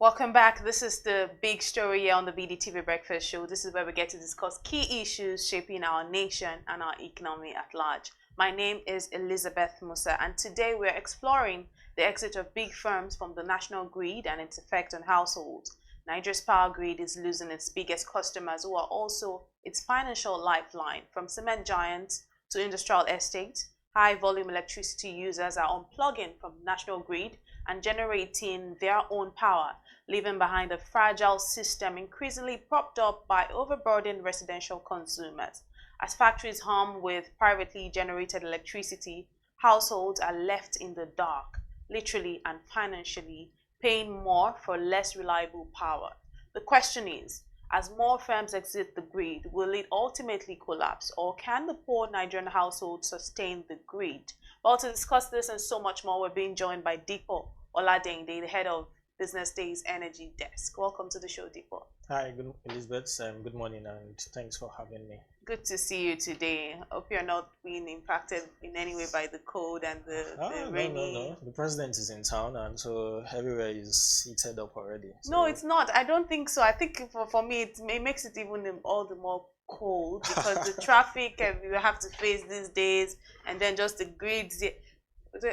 Welcome back. This is the big story here on the BDTV Breakfast Show. This is where we get to discuss key issues shaping our nation and our economy at large. My name is Elizabeth Musa, and today we're exploring the exit of big firms from the national grid and its effect on households. Nigeria's power grid is losing its biggest customers, who are also its financial lifeline. From cement giants to industrial estates, high volume electricity users are unplugging from the national grid and generating their own power, leaving behind a fragile system increasingly propped up by overburdened residential consumers. As factories hum with privately generated electricity, households are left in the dark, literally and financially, paying more for less reliable power. The question is, as more firms exit the grid, will it ultimately collapse, or can the poor Nigerian household sustain the grid? Well, to discuss this and so much more, we're being joined by Dipo Oladehinde, the head of BusinessDay's energy desk. Welcome to the show, Dipo. Hi, good Elizabeth. Good morning, and thanks for having me. Good to see you today. Hope you're not being impacted in any way by the cold and the rainy. No. The president is in town, and so everywhere is heated up already. So. No, it's not. I don't think so. I think for me, it makes it even all the more cold because the traffic you have to face these days, and then just the grids.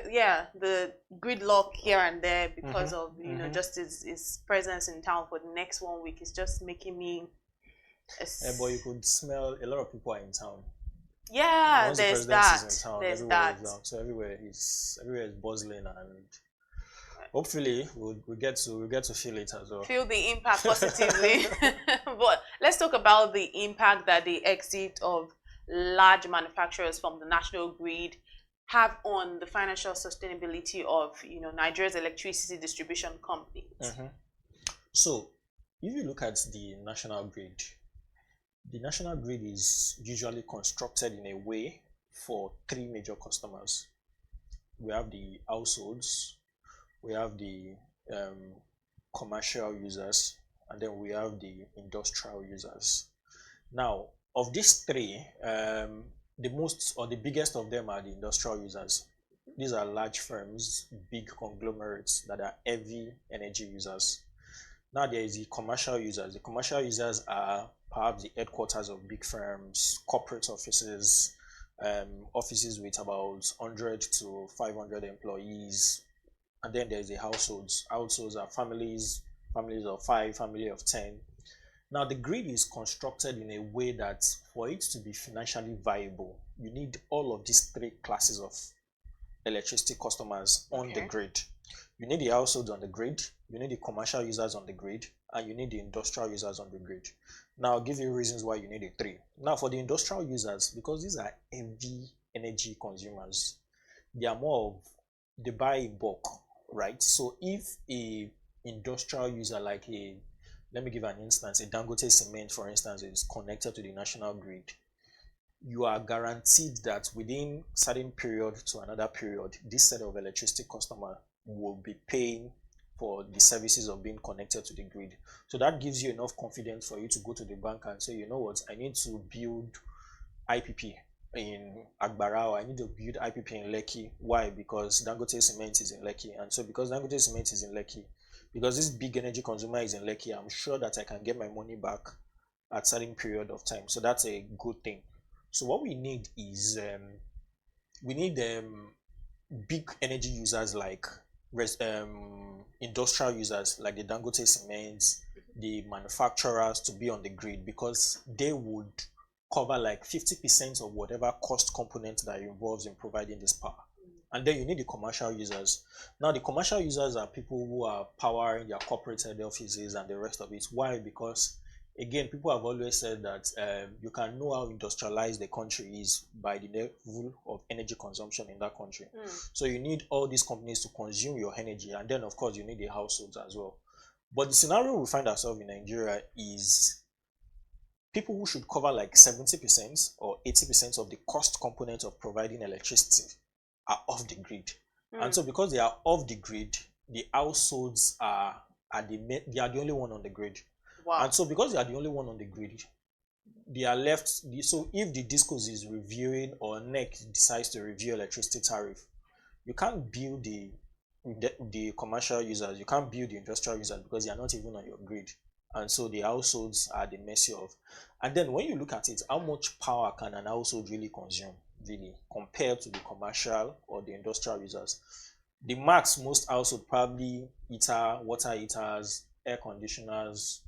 Yeah, the gridlock here and there because of just his presence in town for the next 1 week is just making me. But you could smell a lot of people are in town. Yeah, Once there's the that. Is in town, there's that. Is down. So everywhere is buzzling, and hopefully we get to feel it as well. Feel the impact positively. But let's talk about the impact that the exit of large manufacturers from the national grid have on the financial sustainability of Nigeria's electricity distribution companies. So if you look at the national grid is usually constructed in a way for three major customers. We have the households, we have the commercial users, and then we have the industrial users. Now, of these three, the most or the biggest of them are the industrial users. These are large firms, big conglomerates that are heavy energy users. Now there is the commercial users. The commercial users are perhaps the headquarters of big firms, corporate offices, offices with about 100 to 500 employees. And then there's the households. Households are families of 5, family of 10. Now, the grid is constructed in a way that for it to be financially viable, you need all of these three classes of electricity customers on the grid. You need the households on the grid, you need the commercial users on the grid, and you need the industrial users on the grid. Now, I'll give you reasons why you need the three. Now, for the industrial users, because these are heavy energy consumers, they are they buy in bulk, right? So if a industrial user like let me give an instance, a Dangote cement, for instance, is connected to the national grid, you are guaranteed that within a certain period to another period, this set of electricity customer will be paying for the services of being connected to the grid. So that gives you enough confidence for you to go to the bank and say, you know what, I need to build IPP in Agbara, or I need to build IPP in Lekki. Why? Because Dangote cement is in Lekki. And so because Dangote cement is in Lekki, because this big energy consumer is in Lekki, I'm sure that I can get my money back at a certain period of time. So that's a good thing. So what we need is big energy users like industrial users like the Dangote cements, the manufacturers to be on the grid, because they would cover like 50% of whatever cost component that involves in providing this power. And then you need the commercial users. Now, the commercial users are people who are powering their corporate head offices and the rest of it. Why? Because, again, people have always said that you can know how industrialized the country is by the level of energy consumption in that country. So you need all these companies to consume your energy. And then, of course, you need the households as well. But the scenario we find ourselves in Nigeria is people who should cover like 70% or 80% of the cost component of providing electricity are off the grid. And so because they are off the grid, the households they are the only one on the grid. Wow. And so because they are the only one on the grid, they are left. So if the DISCOs is reviewing or NEC decides to review electricity tariff, you can't bill the the commercial users. You can't build the industrial users because they are not even on your grid. And so the households are the mercy of. And then when you look at it, how much power can an household really consume, really, compared to the commercial or the industrial users? The max most household probably heater, water heaters, air conditioners,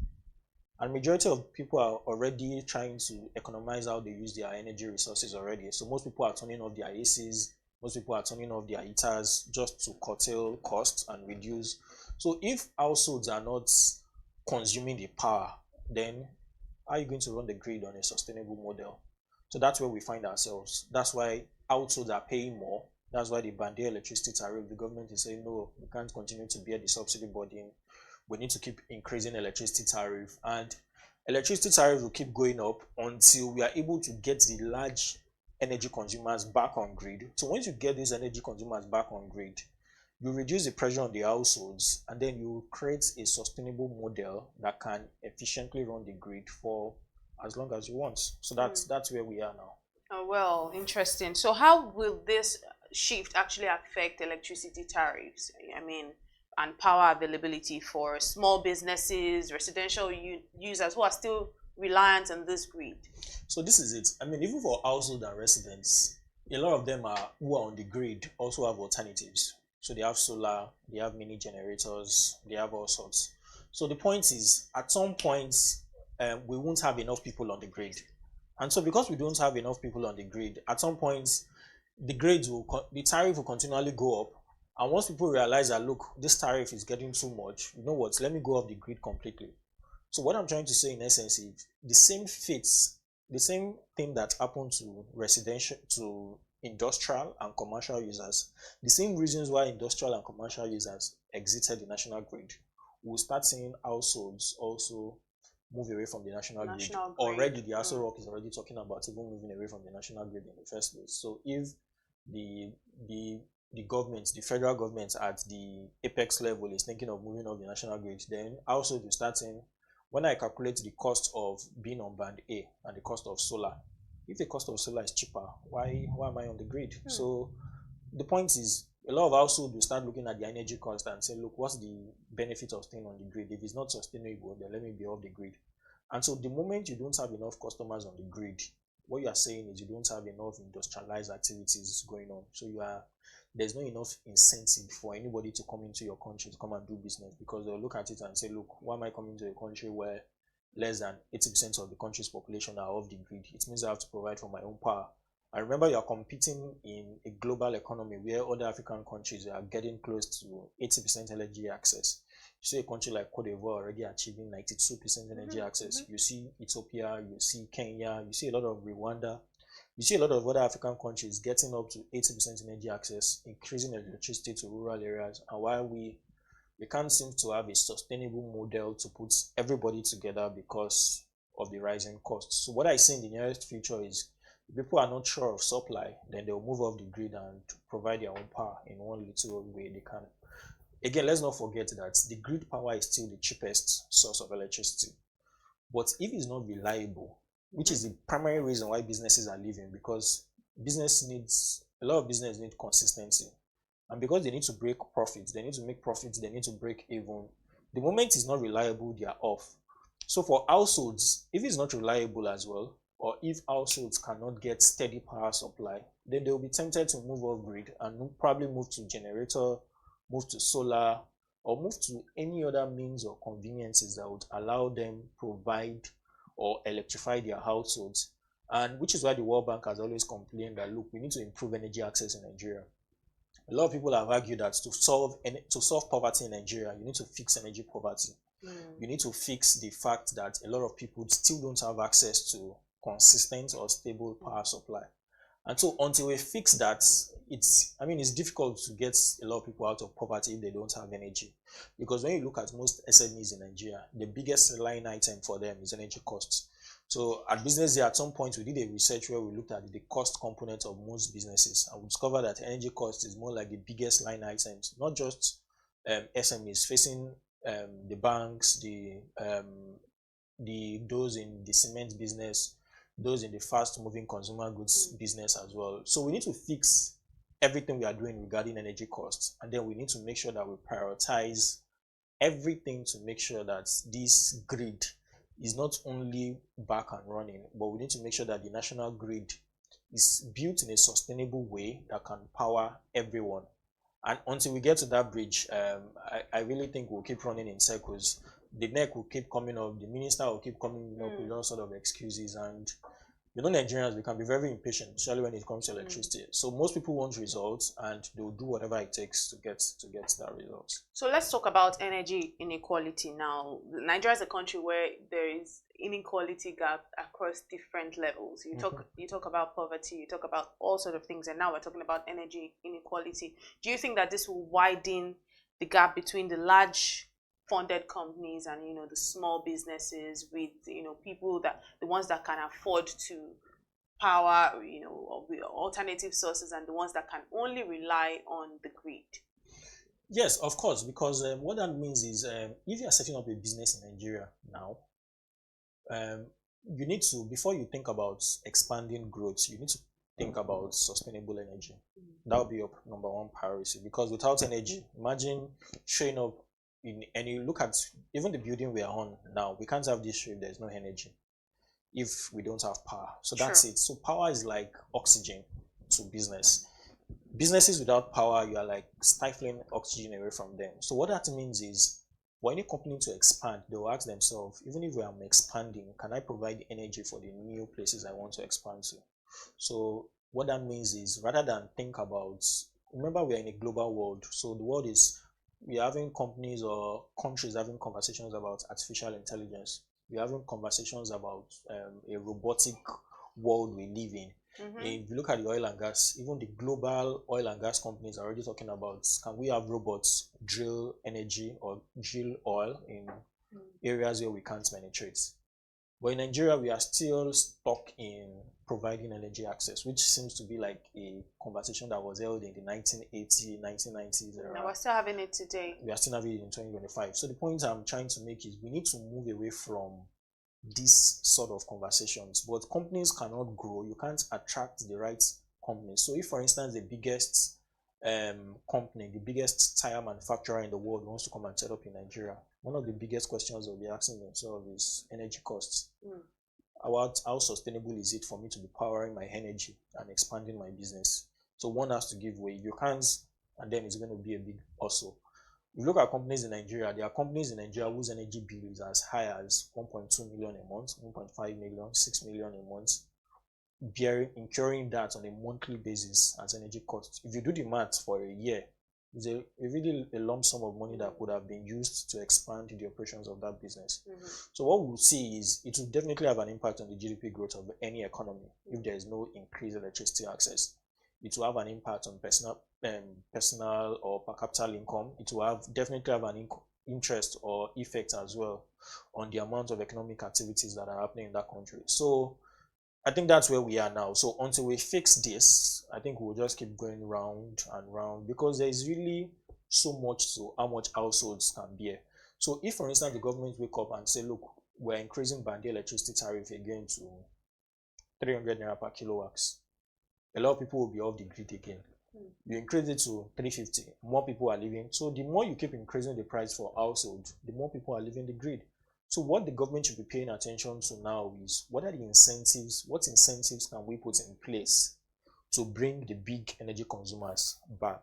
and majority of people are already trying to economize how they use their energy resources already. So most people are turning off their ACs, most people are turning off their heaters just to curtail costs and reduce. So if households are not consuming the power, then how are you going to run the grid on a sustainable model? So that's where we find ourselves. That's why households are paying more. That's why the band electricity tariff, the government is saying, no, we can't continue to bear the subsidy burden. We need to keep increasing electricity tariff, and electricity tariff will keep going up until we are able to get the large energy consumers back on grid. So once you get these energy consumers back on grid, you reduce the pressure on the households, and then you create a sustainable model that can efficiently run the grid for as long as you want. So that's where we are now. Oh, well, interesting. So how will this shift actually affect electricity tariffs? I mean, and power availability for small businesses, residential users who are still reliant on this grid? So this is it. I mean, even for household and residents, a lot of them are who are on the grid also have alternatives. So they have solar, they have mini generators, they have all sorts. So the point is, at some point, we won't have enough people on the grid. And so because we don't have enough people on the grid, at some point, the tariff will continually go up. And once people realize that, look, this tariff is getting too much, you know what, let me go off the grid completely. So what I'm trying to say in essence is the same thing that happened to residential, to industrial and commercial users, the same reasons why industrial and commercial users exited the national grid, we'll start seeing households also move away from the national grid. Already, the Aso Rock is already talking about even moving away from the national grid in the first place. So if the government, the federal government at the apex level is thinking of moving off the national grid, then households will start saying, when I calculate the cost of being on band A and the cost of solar, if the cost of solar is cheaper, why am I on the grid? So the point is, a lot of households will start looking at the energy cost and say, look, what's the benefit of staying on the grid? If it's not sustainable, then let me be off the grid. And so the moment you don't have enough customers on the grid, what you are saying is you don't have enough industrialized activities going on. So there's not enough incentive for anybody to come into your country to come and do business, because they'll look at it and say, look, why am I coming to a country where less than 80% of the country's population are off the grid? It means I have to provide for my own power. And remember, you are competing in a global economy where other African countries are getting close to 80% energy access. You see a country like Cote d'Ivoire already achieving 92% energy access. You see Ethiopia, you see Kenya, you see a lot of Rwanda, you see a lot of other African countries getting up to 80% energy access, increasing electricity to rural areas. And while we can't seem to have a sustainable model to put everybody together because of the rising costs. So what I see in the nearest future is, if people are not sure of supply, then they'll move off the grid and provide their own power in one little way they can. Again, let's not forget that the grid power is still the cheapest source of electricity. But if it's not reliable, which is the primary reason why businesses are leaving, because a lot of business need consistency. And because they need to break profits, they need to make profits, they need to break even. The moment it's not reliable, they are off. So for households, if it's not reliable as well, or if households cannot get steady power supply, then they will be tempted to move off grid and probably move to generator, move to solar, or move to any other means or conveniences that would allow them provide or electrify their households. And which is why the World Bank has always complained that, look, we need to improve energy access in Nigeria. A lot of people have argued that to solve poverty in Nigeria, you need to fix energy poverty. You need to fix the fact that a lot of people still don't have access to consistent or stable power supply. And so until we fix that, it's difficult to get a lot of people out of poverty if they don't have energy. Because when you look at most SMEs in Nigeria, the biggest line item for them is energy costs. So at BusinessDay, at some point, we did a research where we looked at the cost component of most businesses, and we discovered that energy cost is more like the biggest line items, not just SMEs facing the banks, those in the cement business, those in the fast-moving consumer goods business as well. So we need to fix everything we are doing regarding energy costs, and then we need to make sure that we prioritize everything to make sure that this grid is not only back and running, but we need to make sure that the national grid is built in a sustainable way that can power everyone. And until we get to that bridge, I really think we'll keep running in circles. The neck will keep coming up, the minister will keep coming up with all sort of excuses, and Nigerians, we can be very impatient, especially when it comes to electricity. So most people want results, and they'll do whatever it takes to get that result. So let's talk about energy inequality now. Nigeria is a country where there is inequality gap across different levels. You talk about poverty, you talk about all sort of things, and now we're talking about energy inequality. Do you think that this will widen the gap between the large funded companies and the small businesses, with people that the ones that can afford to power alternative sources, and the ones that can only rely on the grid? Yes, of course, because what that means is if you are setting up a business in Nigeria now, you need to, before you think about expanding growth, you need to think about sustainable energy. That would be your number one priority, because without energy, imagine showing up and you look at even the building we are on now, we can't have this show if there's no energy, if we don't have power. So that's it. So power is like oxygen to business. Businesses without power, you are like stifling oxygen away from them. So what that means is, for any company to expand, they will ask themselves, even if I'm expanding, can I provide energy for the new places I want to expand to? So what that means is, rather than think about, remember, we are in a global world. So the world is, we are having companies or countries having conversations about artificial intelligence. We're having conversations about a robotic world we live in. If you look at the oil and gas, even the global oil and gas companies are already talking about, can we have robots drill energy or drill oil in areas where we can't penetrate? But in Nigeria, we are still stuck in providing energy access, which seems to be like a conversation that was held in the 1980s, 1990s era. And we're still having it today. We are still having it in 2025. So the point I'm trying to make is, we need to move away from these sort of conversations. But companies cannot grow. You can't attract the right companies. So if, for instance, the biggest company, the biggest tire manufacturer in the world wants to come and set up in Nigeria, one of the biggest questions they'll be asking themselves is energy costs. How sustainable is it for me to be powering my energy and expanding my business? So one has to give way. You can't, and then it's going to be a big hustle. If you look at companies in Nigeria, there are companies in Nigeria whose energy bill is as high as 1.2 million a month, 1.5 million, 6 million a month, incurring that on a monthly basis as energy costs. If you do the math for a year, it's a really a lump sum of money that could have been used to expand the operations of that business. So what we'll see is, it will definitely have an impact on the GDP growth of any economy if there is no increased electricity access. It will have an impact on personal or per capital income. It will definitely have an interest or effect as well on the amount of economic activities that are happening in that country. So I think that's where we are now. So until we fix this, I think we'll just keep going round and round, because there is really so much to how much households can bear. So if, for instance, the government wake up and say, look, we're increasing the electricity tariff again to 300 naira per kilowatts, a lot of people will be off the grid again. You increase it to 350, more people are leaving. So the more you keep increasing the price for households, the more people are leaving the grid. So what the government should be paying attention to now is, what are the incentives? What incentives can we put in place to bring the big energy consumers back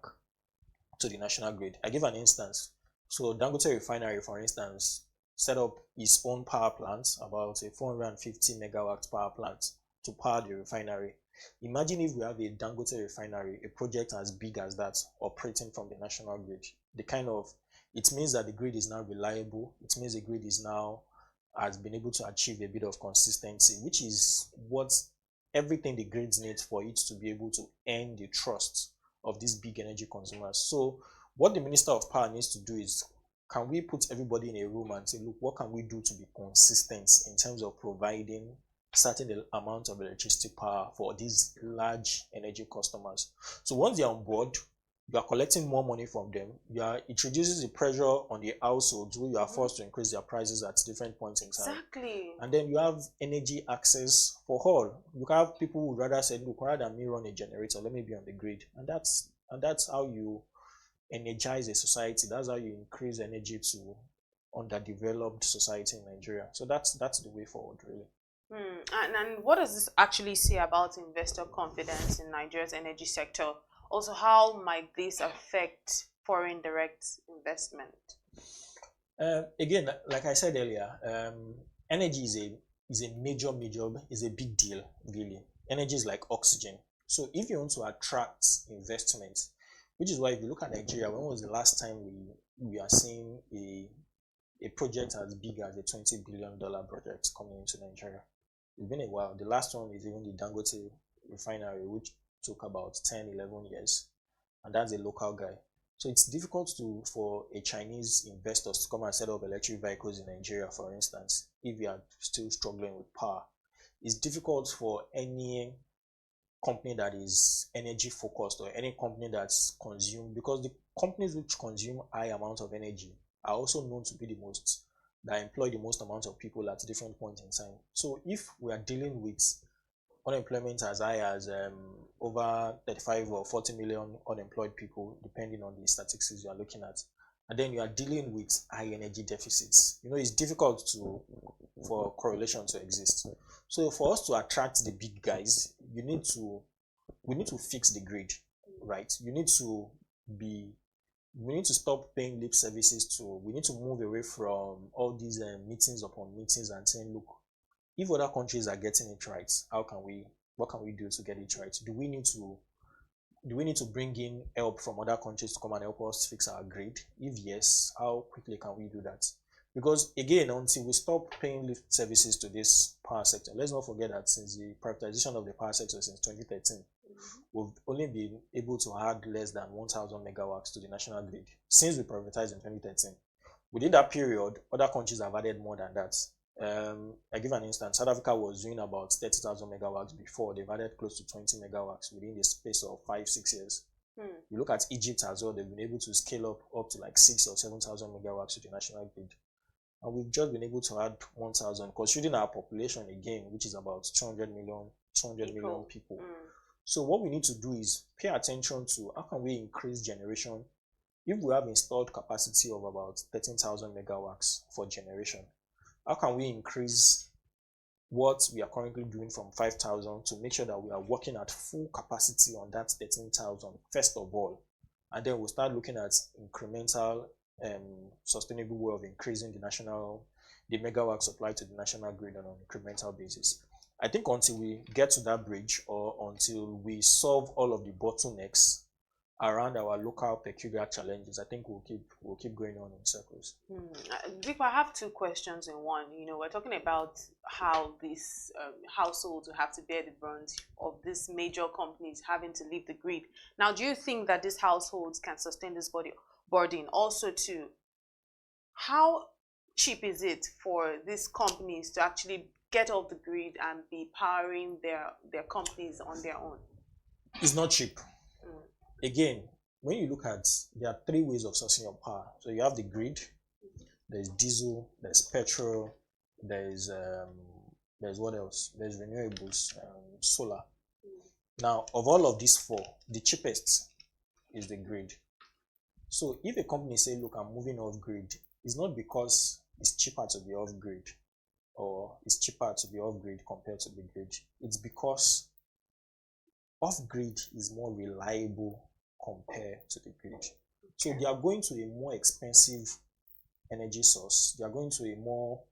to the national grid? I give an instance. So Dangote Refinery, for instance, set up its own power plant, about a 450 megawatt power plant, to power the refinery. Imagine if we have a Dangote Refinery, a project as big as that, operating from the national grid. It means that the grid is now reliable. It means the grid is now has been able to achieve a bit of consistency, which is what everything the grid needs for it to be able to earn the trust of these big energy consumers. So what the Minister of Power needs to do is, can we put everybody in a room and say, look, what can we do to be consistent in terms of providing certain amount of electricity power for these large energy customers? So once they're on board, you are collecting more money from them. It reduces the pressure on the households who you are forced to increase their prices at different points in time. Exactly. And then you have energy access for all. You can have people who rather say, look, rather than me run a generator, let me be on the grid. And that's how you energize a society. That's how you increase energy to underdeveloped society in Nigeria. So that's the way forward, really. And what does this actually say about investor confidence in Nigeria's energy sector? Also, how might this affect foreign direct investment? Again, like I said earlier, energy is a is a big deal, really. Energy is like oxygen. So if you want to attract investment, which is why if you look at Nigeria, when was the last time we are seeing a project as big as a $20 billion project coming into Nigeria? It's been a while. The last one is even the Dangote refinery, which took about 10, 11 years. And that's a local guy. So it's difficult for a Chinese investor to come and set up electric vehicles in Nigeria, for instance, if you are still struggling with power. It's difficult for any company that is energy focused or any company that's consumed, because the companies which consume high amounts of energy are also known to be that employ the most amount of people at different points in time. So if we are dealing with unemployment as high as over 35 or 40 million unemployed people, depending on the statistics you are looking at, and then you are dealing with high energy deficits, it's difficult for correlation to exist. So for us to attract the big guys, we need to fix the grid, right? We need to stop paying lip services we need to move away from all these meetings upon meetings and saying, look, if other countries are getting it right, what can we do to get it right? Do we need to bring in help from other countries to come and help us fix our grid? If yes, how quickly can we do that? Because again, until we stop paying lip services to this power sector, let's not forget that since the privatization of the power sector since 2013, we've only been able to add less than 1,000 megawatts to the national grid since we privatized in 2013. Within that period, other countries have added more than that. I give an instance. South Africa was doing about 30,000 megawatts before. They've added close to 20 megawatts within the space of 5-6 years. You look at Egypt as well, they've been able to scale up to like 6 or 7,000 megawatts to the national grid. And we've just been able to add 1,000, considering our population again, which is about 200 million people. So what we need to do is pay attention to how can we increase generation. If we have installed capacity of about 13,000 megawatts for generation, how can we increase what we are currently doing from 5,000 to make sure that we are working at full capacity on that 13,000 first of all, and then we'll start looking at incremental sustainable way of increasing the megawatt supply to the national grid on an incremental basis. I think until we get to that bridge, or until we solve all of the bottlenecks around our local peculiar challenges, I think we'll keep going on in circles. Dipo, I have two questions in one. We're talking about how these households will have to bear the brunt of these major companies having to leave the grid. Now, do you think that these households can sustain this burden? Also, too, how cheap is it for these companies to actually get off the grid and be powering their companies on their own? It's not cheap. Again, when you look at, there are three ways of sourcing your power. So you have the grid, there's diesel, there's petrol, there's what else? There's renewables, solar. Now, of all of these four, the cheapest is the grid. So if a company say, look, I'm moving off grid, it's not because it's cheaper to be off grid or it's cheaper to be off grid compared to the grid. It's because off grid is more reliable compared to the grid. So they are going to a more expensive energy source. They are going to a more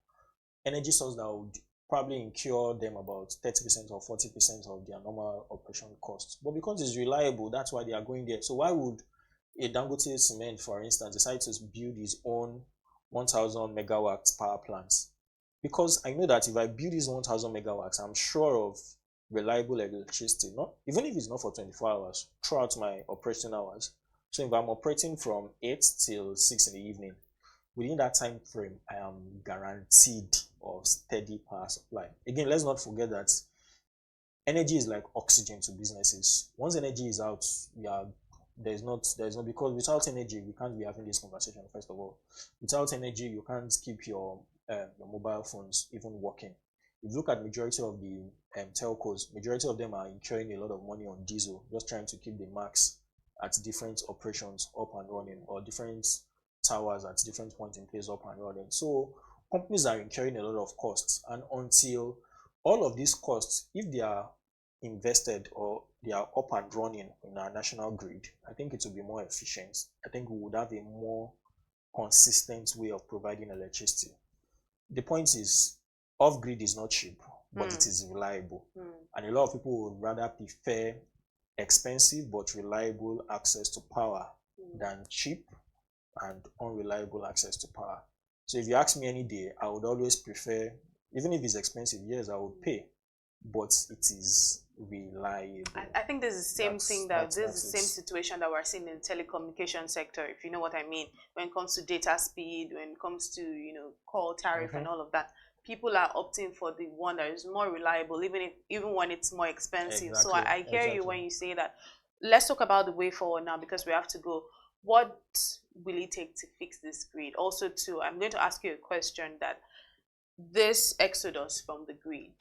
energy source that would probably incur them about 30% or 40% of their normal operation costs. But because it's reliable, that's why they are going there. So why would a Dangote Cement, for instance, decide to build his own 1,000 megawatts power plants? Because I know that if I build this 1,000 megawatts, I'm sure of reliable electricity, even if it's not for 24 hours, throughout my operating hours. So if I'm operating from 8 till 6 in the evening, within that time frame, I am guaranteed of steady power supply. Again, let's not forget that energy is like oxygen to businesses. Once energy is out, there's not, because without energy we can't be having this conversation. First of all, without energy you can't keep your mobile phones even working. If you look at majority of the telcos, majority of them are incurring a lot of money on diesel, just trying to keep the max at different operations up and running, or different towers at different points in place up and running. So companies are incurring a lot of costs, and until all of these costs, if they are invested or they are up and running in our national grid, I think it will be more efficient. I think we would have a more consistent way of providing electricity. The point is, off grid is not cheap, but it is reliable. And a lot of people would rather prefer expensive but reliable access to power than cheap and unreliable access to power. So if you ask me any day, I would always prefer, even if it's expensive, yes, I would pay, but it is reliable. I think this is the same thing this is the same situation that we're seeing in the telecommunication sector, if you know what I mean, when it comes to data speed, when it comes to, you know, call tariff and all of that. People are opting for the one that is more reliable, even when it's more expensive. Exactly. So I hear you when you say that. Let's talk about the way forward now, because we have to go. What will it take to fix this grid? Also, too, I'm going to ask you a question that this exodus from the grid,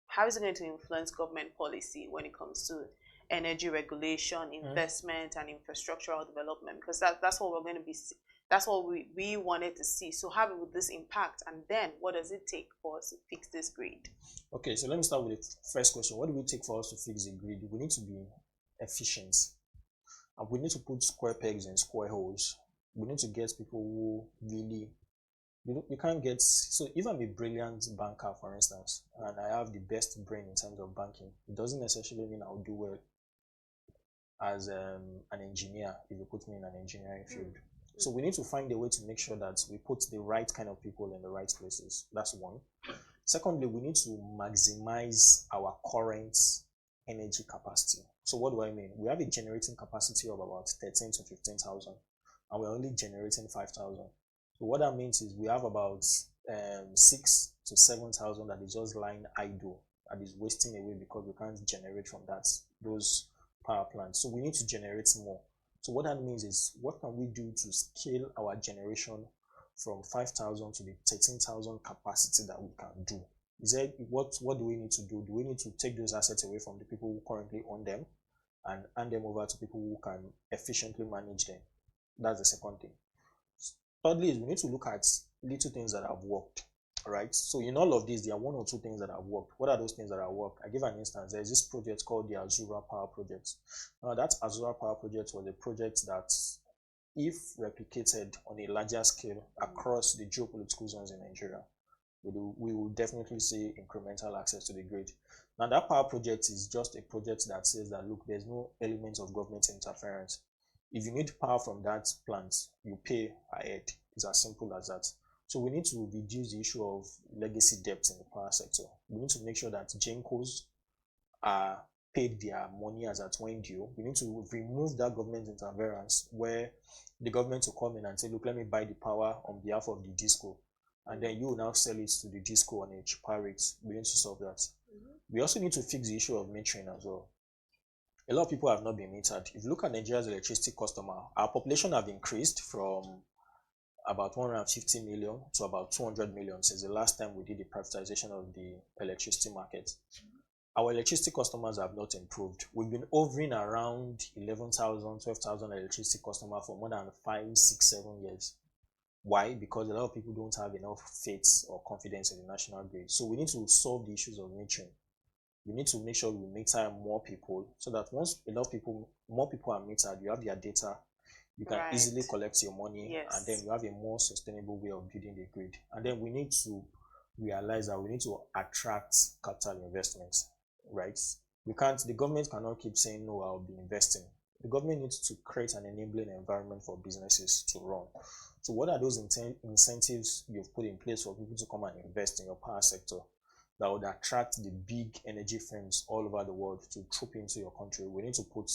how is it going to influence government policy when it comes to energy regulation, investment, and infrastructural development? Because that's what we're going to be. That's what we wanted to see. So how will this impact? And then what does it take for us to fix this grid? Okay, so let me start with the first question. What do it take for us to fix the grid? We need to be efficient. And we need to put square pegs in square holes. We need to get people who really, you can't get, so if I'm a brilliant banker, for instance, and I have the best brain in terms of banking, it doesn't necessarily mean I'll do well as an engineer if you put me in an engineering field. So we need to find a way to make sure that we put the right kind of people in the right places. That's one. Secondly, we need to maximize our current energy capacity. So what do I mean? We have a generating capacity of about 13 to 15,000, and we're only generating 5,000. So what that means is we have about 6 to 7,000 that is just lying idle, that is wasting away because we can't generate from those power plants. So we need to generate more. So what that means is, what can we do to scale our generation from 5,000 to the 13,000 capacity that we can do? Is there, what do we need to do? Do we need to take those assets away from the people who currently own them and hand them over to people who can efficiently manage them? That's the second thing. Thirdly, is we need to look at little things that have worked. Right? So in all of these, there are one or two things that have worked. What are those things that have worked? I give an instance. There's this project called the Azura Power Project. Now, that Azura Power Project was a project that, if replicated on a larger scale across the geopolitical zones in Nigeria, we will definitely see incremental access to the grid. Now, that power project is just a project that says that, look, there's no element of government interference. If you need power from that plant, you pay ahead. It's as simple as that. So we need to reduce the issue of legacy debt in the power sector. We need to make sure that GenCos are paid their money as at when due. We need to remove that government interference where the government will come in and say, look, let me buy the power on behalf of the disco, and then you will now sell it to the disco on a cheaper rate. We need to solve that. We also need to fix the issue of metering as well. A lot of people have not been metered. If you look at Nigeria's electricity customer, our population have increased from about 150 million to about 200 million since the last time we did the privatization of the electricity market. Our electricity customers have not improved. We've been hovering around 11,000, 12,000 electricity customers for more than 5, 6, 7 years. Why? Because a lot of people don't have enough faith or confidence in the national grid. So we need to solve the issues of metering. We need to make sure we meter more people, so that once more people are metered, you have their data, you can easily collect your money, and then you have a more sustainable way of building the grid. And then we need to realize that we need to attract capital investments, right? The government cannot keep saying, no, I'll be investing. The government needs to create an enabling environment for businesses to run. So what are those incentives you've put in place for people to come and invest in your power sector that would attract the big energy firms all over the world to troop into your country? We need to put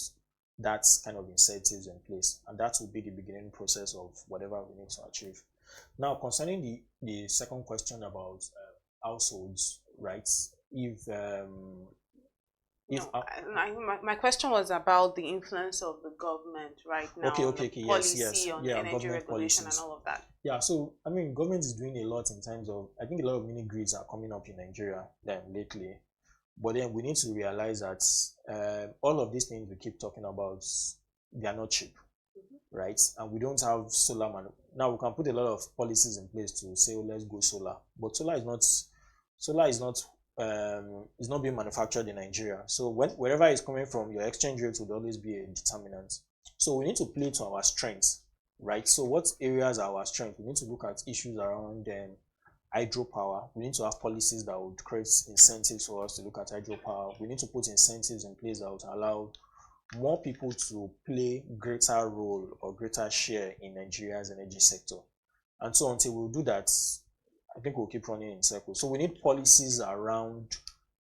that kind of incentives in place, and that will be the beginning process of whatever we need to achieve. Now, concerning the second question about households, right? If If my question was about the influence of the government right now, okay, policy yes, on yeah, energy government regulation policies. and all of that. Yeah, so I mean, government is doing a lot in terms of, I think a lot of mini grids are coming up in Nigeria lately, but then we need to realize that all of these things we keep talking about, they are not cheap, right? And we don't have solar now we can put a lot of policies in place to say, oh, let's go solar, but solar is not being manufactured in Nigeria. So wherever it's coming from, your exchange rate would always be a determinant. So we need to play to our strengths, right? So what areas are our strengths? We need to look at issues around hydropower. We need to have policies that would create incentives for us to look at hydropower. We need to put incentives in place that would allow more people to play greater role or greater share in Nigeria's energy sector. And so until we do that, I think we'll keep running in circles. So we need policies around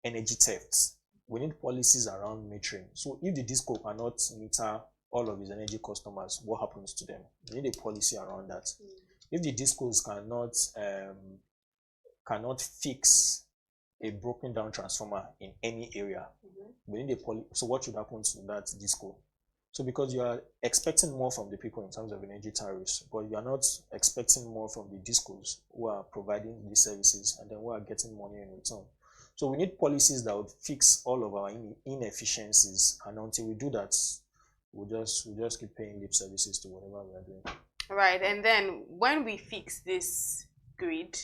energy thefts. We need policies around metering. So if the disco cannot meter all of his energy customers, what happens to them? We need a policy around that. If the discos cannot fix a broken down transformer in any area, we need a policy. So what should happen to that disco? So because you are expecting more from the people in terms of energy tariffs, but you are not expecting more from the discos who are providing these services and then who are getting money in return. So we need policies that would fix all of our inefficiencies, and until we do that, we'll just keep paying lip services to whatever we are doing. Right, and then when we fix this grid,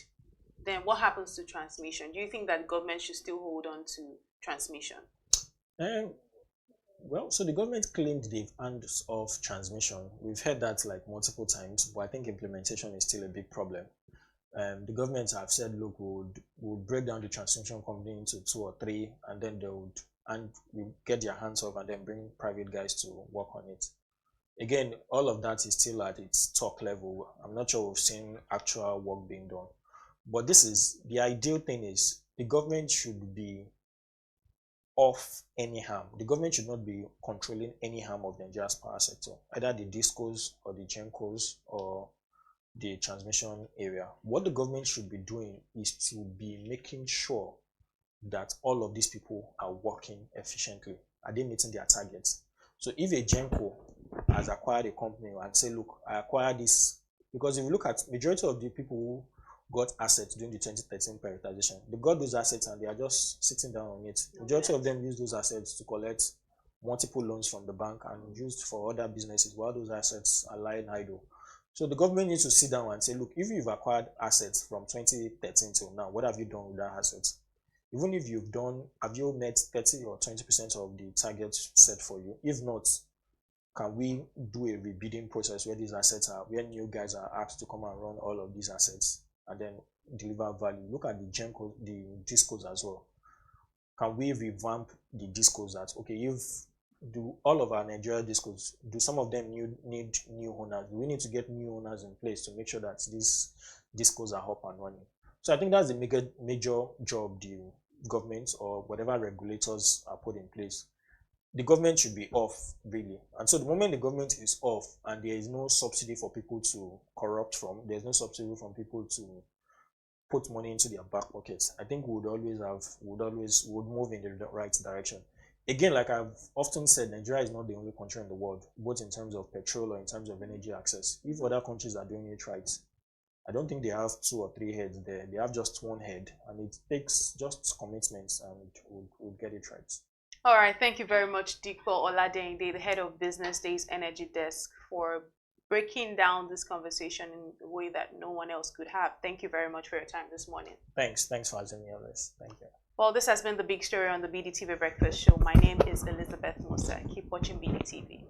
then what happens to transmission? Do you think that the government should still hold on to transmission? Well, so the government claimed they've hand off transmission. We've heard that like multiple times, but I think implementation is still a big problem. The government have said, look, we'll break down the transmission company into 2 or 3, and then we get their hands off and then bring private guys to work on it. Again, all of that is still at its talk level. I'm not sure we've seen actual work being done. But the ideal thing is the government should be off any harm. The government should not be controlling any harm of Nigeria's power sector, either the discos or the gencos or the transmission area. What the government should be doing is to be making sure that all of these people are working efficiently. Are they meeting their targets? So if a genco has acquired a company and say, look, I acquired this, because if you look at majority of the people who got assets during the 2013 privatization, they got those assets and they are just sitting down on it. Majority of them use those assets to collect multiple loans from the bank and used for other businesses while those assets are lying idle. So the government needs to sit down and say, look, if you've acquired assets from 2013 till now, what have you done with that assets? Even if have you met 30 or 20% of the targets set for you? If not, can we do a rebidding process where these assets are, where new guys are asked to come and run all of these assets and then deliver value? Look at the discos as well. Can we revamp the discos that, okay, do all of our Nigeria discos, do some of them need new owners? We need to get new owners in place to make sure that these discos are up and running. So I think that's the major job the government or whatever regulators are put in place. The government should be off, really. And so the moment the government is off and there is no subsidy for people to corrupt from, there's no subsidy from people to put money into their back pockets, I think we would move in the right direction. Again, like I've often said, Nigeria is not the only country in the world, both in terms of petrol or in terms of energy access. If other countries are doing it right, I don't think they have 2 or 3 heads there. They have just one head, and it takes just commitments, and we'll get it right. All right, thank you very much, Dipo Oladehinde, the head of BusinessDay's Energy Desk, for breaking down this conversation in a way that no one else could have. Thank you very much for your time this morning. Thanks for having me on this. Thank you. Well, this has been the big story on the BDTV Breakfast Show. My name is Elizabeth Musa. Keep watching BDTV.